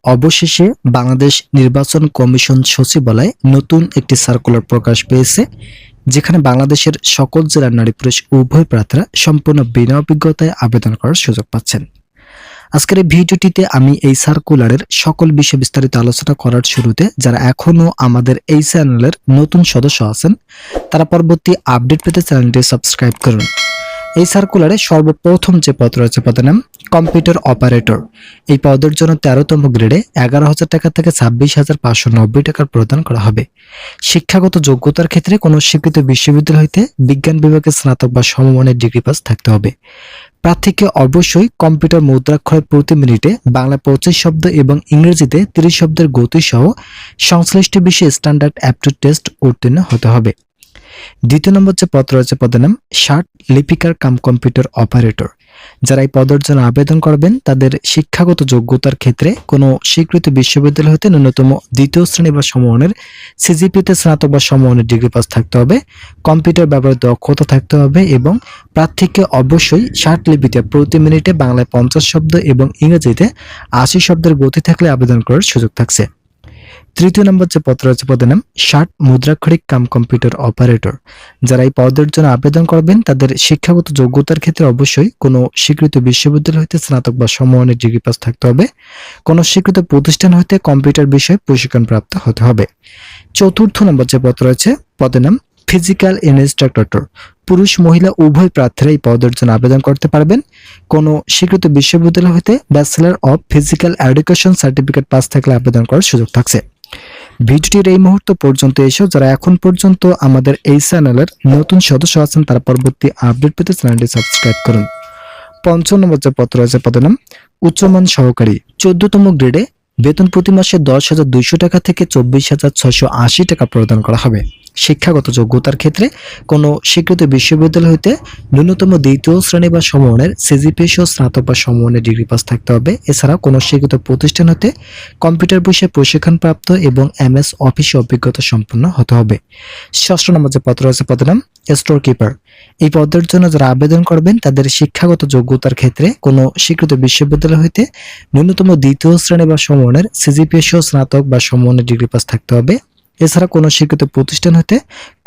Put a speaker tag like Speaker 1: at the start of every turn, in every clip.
Speaker 1: অবশেষে বাংলাদেশ নির্বাচন কমিশন সচিবালয়ে নতুন একটি সার্কুলার প্রকাশ পেয়েছে, যেখানে বাংলাদেশের সকল জেলার নারী পুরুষ উভয় প্রার্থীরা সম্পূর্ণ বিনা অভিজ্ঞতায় আবেদন করার সুযোগ পাচ্ছেন। আজকের এই ভিডিওটিতে আমি এই সার্কুলারের সকল বিষয়ে বিস্তারিত আলোচনা করার শুরুতে যারা এখনো আমাদের এই চ্যানেলের নতুন সদস্য আছেন তারা পরবর্তী আপডেট পেতে চ্যানেলটি সাবস্ক্রাইব করুন। এই সার্কুলারে সর্বপ্রথম যে পদ রয়েছে পদের নাম কম্পিউটার অপারেটর। এই পদের জন্য 13তম গ্রেডে 11,000 টাকা থেকে 26,590 টাকা প্রদান করা হবে। শিক্ষাগত যোগ্যতার ক্ষেত্রে কোনো স্বীকৃত বিশ্ববিদ্যালয় হইতে বিজ্ঞান বিভাগে স্নাতক বা সমমানের ডিগ্রি পাস থাকতে হবে। প্রার্থীকে অবশ্যই কম্পিউটার মুদ্রাক্ষরে প্রতি মিনিটে বাংলা 25 শব্দ এবং ইংরেজিতে 30 শব্দের গতি সহ সংশ্লিষ্ট বিষয়ে স্ট্যান্ডার্ড অ্যাপটিটিউড টেস্ট উত্তীর্ণ হতে হবে। দ্বিতীয় নম্বর যে পদ রয়েছে পদের নাম ষাট লিপিকার কাম কম্পিউটার অপারেটর। যারা এই পদের জন্য আবেদন করবেন তাদের শিক্ষাগত যোগ্যতার ক্ষেত্রে কোনো স্বীকৃত বিশ্ববিদ্যালয় হতে ন্যূনতম দ্বিতীয় শ্রেণী বা সমমানের সিজিপিতে স্নাতক বা সমমানের ডিগ্রি পাস থাকতে হবে, কম্পিউটার ব্যবহারে দক্ষতা থাকতে হবে এবং প্রার্থীকে অবশ্যই 60 লিপিতে প্রতি মিনিটে বাংলায় 50 শব্দ এবং ইংরেজিতে 80 শব্দের গতি থাকলে আবেদন করার সুযোগ থাকছে। তৃতীয় নম্বর যে পদ রয়েছে পদের নাম ষাট মুদ্রাক্ষরিক কাম কম্পিউটার অপারেটর। যারা এই পদের জন্য আবেদন করবেন তাদের শিক্ষাগত যোগ্যতার ক্ষেত্রে অবশ্যই কোনো স্বীকৃত বিশ্ববিদ্যালয় হইতে স্নাতক বা সমমানের ডিগ্রি পাস থাকতে হবে, কোনো স্বীকৃত প্রতিষ্ঠান হইতে কম্পিউটার বিষয়ে প্রশিক্ষণ প্রাপ্ত হতে হবে। চতুর্থ নম্বর যে পদ রয়েছে পদের নাম ফিজিক্যাল ইনস্ট্রাক্টর। পুরুষ মহিলা উভয় প্রার্থীরা এই পদের জন্য আবেদন করতে পারবেন। কোনো স্বীকৃত বিশ্ববিদ্যালয় হইতে bachelor of physical education certificate pass থাকলে আবেদন করার সুযোগ থাকছে। ভিডিওটির এই মুহূর্ত পর্যন্ত এসেও যারা এখন পর্যন্ত আমাদের এই চ্যানেলের নতুন সদস্য আছেন তারা পরবর্তী আপডেট পেতে চ্যানেলটি সাবস্ক্রাইব করুন। পঞ্চম নম্বর যে পদ রয়েছে পদের নাম উচ্চমান সহকারী। 14তম গ্রেডে বেতন প্রতি মাসে 10,200 টাকা থেকে 24,680 টাকা প্রদান করা হবে। শিক্ষাগত যোগ্যতার ক্ষেত্রে কোনো স্বীকৃত বিশ্ববিদ্যালয় হইতে ন্যূনতম দ্বিতীয় শ্রেণী বা সমমানের সিজিপিএ সহ স্নাতক বা সমমানের ডিগ্রি পাস থাকতে হবে। এছাড়াও কোনো স্বীকৃত প্রতিষ্ঠান হতে কম্পিউটার বিষয়ে প্রশিক্ষণ প্রাপ্ত এবং এমএস অফিসে অভিজ্ঞতা সম্পন্ন হতে হবে। ষষ্ঠ নম্বর যে পদ রয়েছে পদের নাম স্টোর কিপার। এই পদের জন্য যারা আবেদন করবেন তাদের শিক্ষাগত যোগ্যতার ক্ষেত্রে কোনো স্বীকৃত বিশ্ববিদ্যালয় হইতে ন্যূনতম দ্বিতীয় শ্রেণী বা সমমানের সিজিপিএ সহ স্নাতক বা সমমানের ডিগ্রি পাস থাকতে হবে। এছাড়া কোনো স্বীকৃত প্রতিষ্ঠান হতে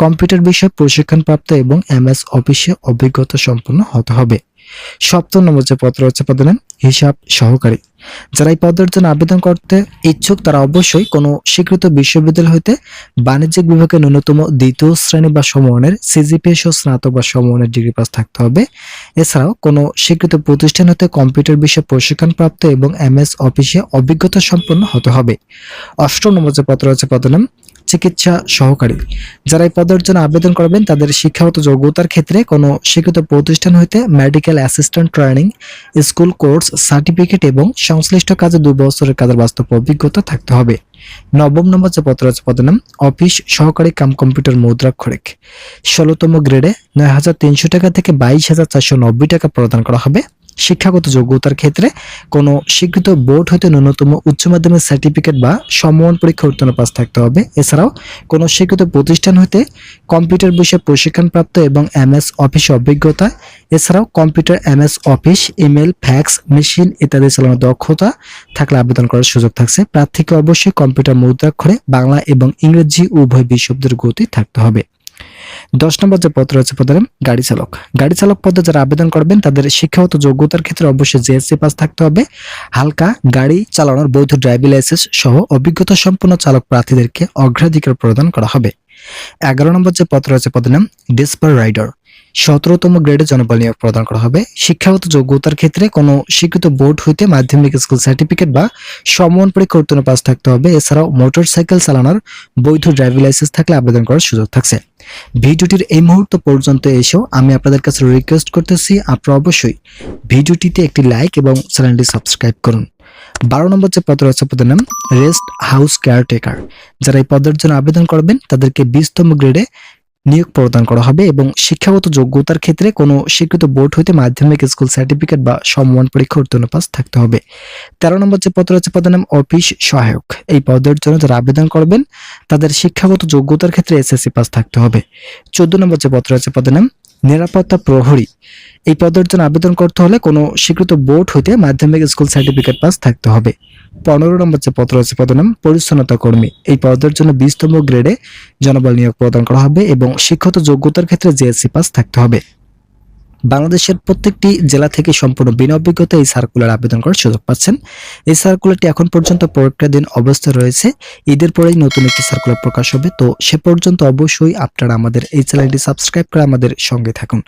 Speaker 1: কম্পিউটার বিষয়ে প্রশিক্ষণ প্রাপ্ত এবং এমএস অফিসে অভিজ্ঞতা সম্পন্ন হতে হবে। সপ্তম নম্বর যে পদ রয়েছে পদের নাম হিসাব সহকারী। যারা এই পদের জন্য আবেদন করতে ইচ্ছুক তারা অবশ্যই কোনো স্বীকৃত বিশ্ববিদ্যালয় হইতে বাণিজ্যিক বিভাগে ন্যূনতম দ্বিতীয় শ্রেণী বা সমমানের সিজিপিএ সহ স্নাতক বা সমমানের ডিগ্রি পাস থাকতে হবে। এছাড়াও কোনো স্বীকৃত প্রতিষ্ঠান হতে কম্পিউটার বিষয়ে প্রশিক্ষণ প্রাপ্ত এবং এমএস অফিসে অভিজ্ঞতা সম্পন্ন হতে হবে। অষ্টম নম্বর যে পদ রয়েছে পদের নাম চিকিৎসা সহকারী। যারা এই পদের জন্য আবেদন করবেন তাদের শিক্ষাগত যোগ্যতার ক্ষেত্রে কোনো স্বীকৃত প্রতিষ্ঠান হইতে medical assistant training school course certificate এবং সংশ্লিষ্ট কাজে 2 বছরের কাজের বাস্তব অভিজ্ঞতা থাকতে হবে। নবম নম্বর যে পদ রয়েছে পদের নাম অফিস সহকারী কাম কম্পিউটার মুদ্রাক্ষরিক। 16তম গ্রেডে 9,300 টাকা থেকে 22,490 টাকা প্রদান করা হবে। শিক্ষাগত যোগ্যতার ক্ষেত্রে কোনো স্বীকৃত বোর্ড হইতে ন্যূনতম উচ্চ মাধ্যমিক সার্টিফিকেট বা সমমান পরীক্ষা উত্তীর্ণ পাস থাকতে হবে। এছাড়াও কোনো স্বীকৃত প্রতিষ্ঠান হইতে কম্পিউটার বিষয়ে প্রশিক্ষণ প্রাপ্ত এবং এমএস অফিসে অভিজ্ঞতা, এছাড়াও computer MS office email fax machine ইত্যাদি চালানোর দক্ষতা থাকলে আবেদন করার সুযোগ থাকছে। প্রার্থীকে অবশ্যই কম্পিউটার মুদ্রাক্ষরে বাংলা এবং ইংরেজি উভয় শব্দের গতি থাকতে হবে। 10 নম্বর যে পদ রয়েছে পদের নাম গাড়ি চালক। গাড়ি চালক পদে যারা আবেদন করবেন তাদের শিক্ষাগত যোগ্যতার ক্ষেত্রে অবশ্যই জেএসসি পাস থাকতে হবে। হালকা গাড়ি চালানোর বৈধ ড্রাইভিং লাইসেন্স সহ অভিজ্ঞতা সম্পন্ন চালক প্রার্থীদেরকে অগ্রাধিকার প্রদান করা হবে। 11 নম্বর যে পদ রয়েছে পদের নাম ডিসপার রাইডার। 17তম গ্রেডে জনবল নিয়োগ প্রদান করা হবে। শিক্ষাগত যোগ্যতার ক্ষেত্রে কোনো স্বীকৃত বোর্ড হইতে মাধ্যমিক স্কুল সার্টিফিকেট বা সমমান পরীক্ষা উত্তীর্ণ পাস থাকতে হবে। এছাড়াও মোটরসাইকেল চালানোর বৈধ ড্রাইভিং লাইসেন্স থাকলে আবেদন করার সুযোগ থাকছে। ভিডিওটির এই মুহূর্ত পর্যন্ত এসেও আমি আপনাদের কাছে রিকোয়েস্ট করতেছি আপনারা অবশ্যই ভিডিওটিতে একটি লাইক এবং চ্যানেলটি সাবস্ক্রাইব করুন। 12 নম্বর যে পদ রয়েছে পদের নাম রেস্ট হাউস কেয়ারটেকার। যারা এই পদের জন্য আবেদন করবেন তাদেরকে 20তম গ্রেডে নিয়োগ প্রদান করা হবে এবং শিক্ষাগত যোগ্যতার ক্ষেত্রে কোনো স্বীকৃত বোর্ড হইতে মাধ্যমিক স্কুল সার্টিফিকেট বা সমমান পরীক্ষা উত্তীর্ণ পাস থাকতে হবে। 13 নম্বর যে পদ রয়েছে পদের নাম অফিস সহায়ক। এই পদের জন্য যারা আবেদন করবেন তাদের শিক্ষাগত যোগ্যতার ক্ষেত্রে এসএসসি পাস থাকতে হবে। 14 নম্বর যে পদ রয়েছে পদের নাম নিরাপত্তা প্রহরী। এই পদের জন্য আবেদন করতে হলে কোনো স্বীকৃত বোর্ড হইতে মাধ্যমিক স্কুল সার্টিফিকেট পাস থাকতে হবে। 15 নম্বর যে পদ রয়েছে পদের নাম পরিচ্ছন্নতা কর্মী। এই পদের জন্য 20তম গ্রেডে জনবল নিয়োগ প্রদান করা হবে এবং শিক্ষাগত যোগ্যতার ক্ষেত্রে জেএসসি পাস থাকতে হবে। বাংলাদেশের প্রত্যেকটি জেলা থেকে সম্পূর্ণ বিনা অভিজ্ঞতায় এই সার্কুলার আবেদন করার সুযোগ পাচ্ছেন। এই সার্কুলারটি এখন পর্যন্ত পরীক্ষাধীন অবস্থায় রয়েছে। ঈদের পরেই নতুন একটি সার্কুলার প্রকাশ হবে। তো সে পর্যন্ত অবশ্যই আপনারা আমাদের এই চ্যানেলটি সাবস্ক্রাইব করে আমাদের সঙ্গে থাকুন।